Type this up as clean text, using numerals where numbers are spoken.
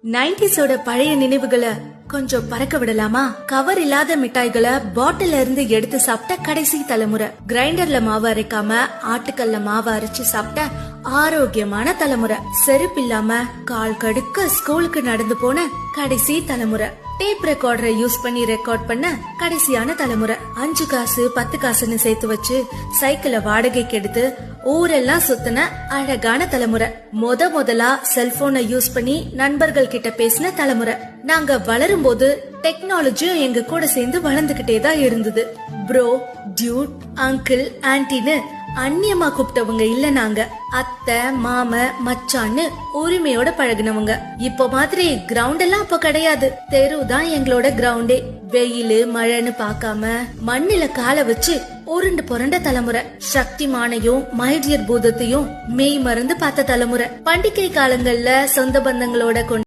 90s பழைய நினைவுகளை கொஞ்சம் பறக்க விடலாமா? கவர் இல்லாத மிட்டாய்களை பாட்டில இருந்து எடுத்து சாப்பிட்ட கடைசி தலைமுறை, கிரைண்டர்ல மாவு அரைக்காம ஆட்டுக்கல்ல மாவு அரைச்சு சாப்பிட்ட ஆரோக்கியமான தலைமுறை, செருப்பு இல்லாம கால் கடுக்க ஸ்கூலுக்கு நடந்து போன கடைசி தலைமுறை, டேப் ரெக்கார்டரை யூஸ் பண்ணி ரெக்கார்ட் பண்ண கடைசியான தலைமுறை, 5 காசு 10 காசுன்னு சேர்த்து வச்சு சைக்கிளை வாடகைக்கு எடுத்து ஊரெல்லாம் சுத்தின அழகான தலைமுறை, முதலா செல்போனை யூஸ் பண்ணி நண்பர்கள் கிட்ட பேசின தலைமுறை. நாங்க வளரும் போது டெக்னாலஜியும் எங்க கூட சேர்ந்து வளர்ந்துகிட்டே தான் இருந்தது. ப்ரோ, டியூட், அங்கிள், ஆன்டின்னு அந்நியமா கூப்பிட்டவங்க இல்ல. நாங்க அத்தை, மாம, மச்சான்னு உரிமையோட பழகினவங்க. இப்போ மாதிரி கிரவுண்ட் எல்லாம் அப்ப கிடையாது. தெரு தான் எங்களோட கிரவுண்டே. வெயிலு மழைன்னு பாக்காம மண்ணில கால வச்சு உருண்டு புரண்ட தலைமுறை, சக்திமானையும் மைடியர் பூதத்தையும் மெய் மறந்து பார்த்த தலைமுறை, பண்டிகை காலங்கள்ல சொந்த பந்தங்களோட